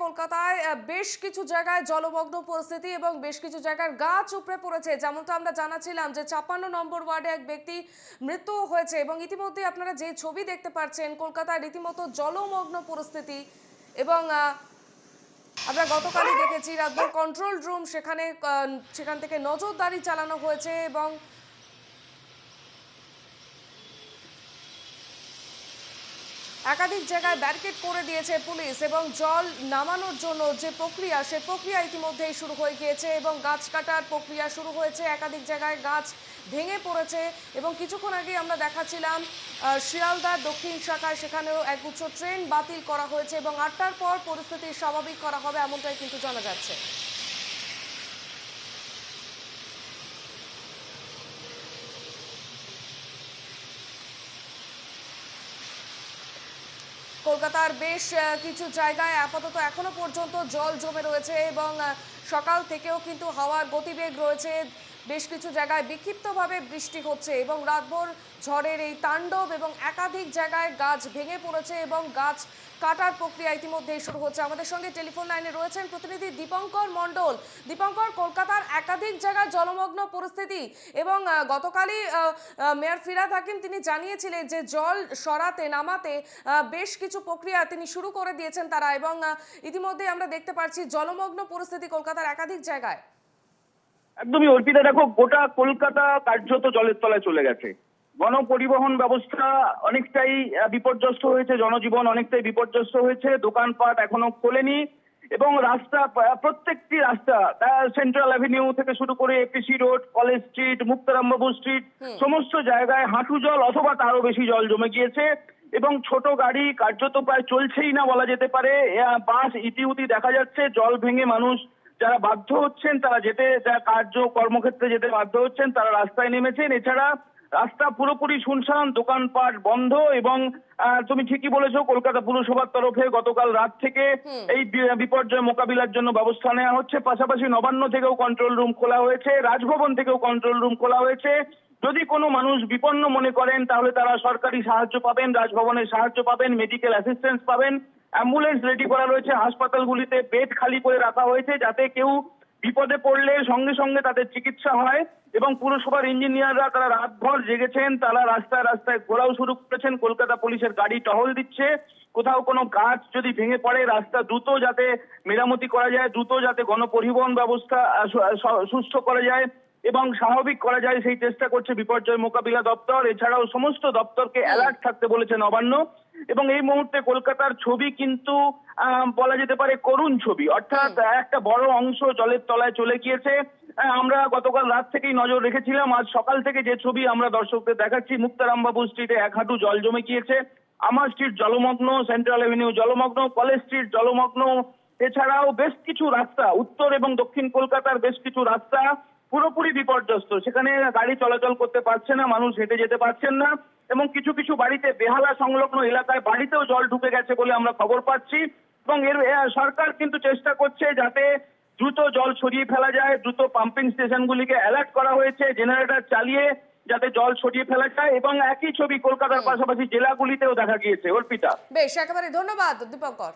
কলকাতায় বেশ কিছু জায়গায় জলমগ্ন পরিস্থিতি এবং বেশ কিছু জায়গার গাছ উপড়ে পড়েছে। যেমনটা আমরা জানাচ্ছিলাম যে ৫৬ নম্বর ওয়ার্ডে এক ব্যক্তি মৃত্যু হয়েছে এবং ইতিমধ্যে আপনারা যে ছবি দেখতে পাচ্ছেন কলকাতায় রীতিমতো জলমগ্ন পরিস্থিতি। এবং আমরা গতকালই দেখেছি রাতভর কন্ট্রোল রুম সেখান থেকে নজরদারি চালানো হয়েছে এবং একাধিক জায়গায় ব্যারিকেড করে দিয়েছে পুলিশ এবং জল নামানোর জন্য যে প্রক্রিয়া সে প্রক্রিয়া ইতিমধ্যেই শুরু হয়ে গিয়েছে এবং গাছ কাটার প্রক্রিয়া শুরু হয়েছে। একাধিক জায়গায় গাছ ভেঙে পড়েছে এবং কিছুক্ষণ আগে আমরা দেখাচ্ছিলাম শিয়ালদার দক্ষিণ শাখায় সেখানেও একগুচ্ছ ট্রেন বাতিল করা হয়েছে এবং ৮টার পর পরিস্থিতি স্বাভাবিক করা হবে এমনটাই কিন্তু জানা যাচ্ছে। কলকাতার বেশ কিছু জায়গায় আপাতত এখনো পর্যন্ত জল জমে রয়েছে এবং সকাল থেকেও কিন্তু হাওয়ার গতিবেগ রয়েছে। বেশ কিছু জায়গায় বিক্ষিপ্তভাবে বৃষ্টি হচ্ছে এবং রাতভর ঝড়ের এই তাণ্ডব এবং একাধিক জায়গায় গাছ ভেঙে পড়েছে এবং গাছ কাটার প্রক্রিয়া ইতিমধ্যেই শুরু হচ্ছে। আমাদের সঙ্গে টেলিফোন লাইনে রয়েছেন প্রতিনিধি দীপঙ্কর মণ্ডল। দীপঙ্কর, কলকাতার একাধিক জায়গায় জলমগ্ন পরিস্থিতি এবং গতকালই মেয়র ফিরহাদ হাকিম তিনি জানিয়েছিলেন যে জল সরাতে নামাতে বেশ কিছু প্রক্রিয়া তিনি শুরু করে দিয়েছেন তারা এবং ইতিমধ্যে আমরা দেখতে পাচ্ছি জলমগ্ন পরিস্থিতি কলকাতার একাধিক জায়গায়। একদমই অর্পিতা, দেখো গোটা কলকাতা কার্যত জলের তলায় চলে গেছে। গণপরিবহন ব্যবস্থা অনেকটাই বিপর্যস্ত হয়েছে, জনজীবন অনেকটাই বিপর্যস্ত হয়েছে, দোকানপাট এখনো খোলেনি এবং রাস্তা প্রত্যেকটি রাস্তা সেন্ট্রাল অ্যাভিনিউ থেকে শুরু করে APC road, college street, Muktarambabu street সমস্ত জায়গায় হাঁটু জল অথবা তারও বেশি জল জমে গিয়েছে এবং ছোট গাড়ি কার্যত প্রায় চলছেই না বলা যেতে পারে। বাস ইতিউতি দেখা যাচ্ছে, জল ভেঙে মানুষ যারা বাধ্য হচ্ছেন তারা কর্মক্ষেত্রে যেতে বাধ্য হচ্ছেন তারা রাস্তায় নেমেছেন। এছাড়া রাস্তা পুরোপুরি শুনশান, দোকানপাট বন্ধ এবং তুমি ঠিকই বলেছো, কলকাতা পুরসভার তরফে গতকাল রাত থেকে এই বিপর্যয় মোকাবিলার জন্য ব্যবস্থা নেওয়া হচ্ছে। পাশাপাশি নবান্ন থেকেও কন্ট্রোল রুম খোলা হয়েছে, রাজভবন থেকেও কন্ট্রোল রুম খোলা হয়েছে। যদি কোনো মানুষ বিপন্ন মনে করেন তাহলে তারা সরকারি সাহায্য পাবেন, রাজভবনের সাহায্য পাবেন, মেডিকেল অ্যাসিস্ট্যান্স পাবেন। অ্যাম্বুলেন্স রেডি করা রয়েছে, হাসপাতালগুলিতে বেড খালি করে রাখা হয়েছে যাতে কেউ বিপদে পড়লে সঙ্গে সঙ্গে তাদের চিকিৎসা হয় এবং পুরসভার ইঞ্জিনিয়াররা তারা রাতভর জেগেছেন, তারা রাস্তায় রাস্তায় ঘোরাও শুরু করেছেন। কলকাতা পুলিশের গাড়ি টহল দিচ্ছে। কোথাও কোনো গাছ যদি ভেঙে পড়ে রাস্তা দ্রুত যাতে মেরামতি করা যায়, দ্রুত যাতে গণপরিবহন ব্যবস্থা সুস্থ করা যায় এবং স্বাভাবিক করা যায় সেই চেষ্টা করছে বিপর্যয় মোকাবিলা দপ্তর। এছাড়াও সমস্ত দপ্তরকে অ্যালার্ট থাকতে বলেছে নবান্ন এবং এই মুহূর্তে কলকাতার ছবি কিন্তু বলা যেতে পারে করুণ ছবি, অর্থাৎ একটা বড় অংশ জলের তলায় চলে গিয়েছে। আমরা গতকাল রাত থেকেই নজর রেখেছিলাম, আজ সকাল থেকে যে ছবি আমরা দর্শকদের দেখাচ্ছি, মুক্তারামবাবু স্ট্রিটে ১ হাঁটু জল জমে গিয়েছে, আমার স্ট্রিট জলমগ্ন, সেন্ট্রাল এভিনিউ জলমগ্ন, কলেজ স্ট্রিট জলমগ্ন। এছাড়াও বেশ কিছু রাস্তা উত্তর এবং দক্ষিণ কলকাতার বেশ কিছু রাস্তা পুরোপুরি বিপর্যস্ত, সেখানে গাড়ি চলাচল করতে পারছে না, মানুষ হেঁটে যেতে পারছেন না এবং কিছু কিছু বাড়িতে বেহালা সংলগ্ন এলাকায় বাড়িতেও জল ঢুকে গেছে বলে আমরা খবর পাচ্ছি এবং সরকার কিন্তু চেষ্টা করছে যাতে দ্রুত জল সরিয়ে ফেলা যায়। দ্রুত পাম্পিং স্টেশনগুলিকে অ্যালার্ট করা হয়েছে, জেনারেটর চালিয়ে যাতে জল সরিয়ে ফেলা যায় এবং একই ছবি কলকাতার পাশাপাশি জেলাগুলিতেও দেখা গিয়েছে। অর্পিতা, বেশ, একেবারে ধন্যবাদ দীপঙ্কর।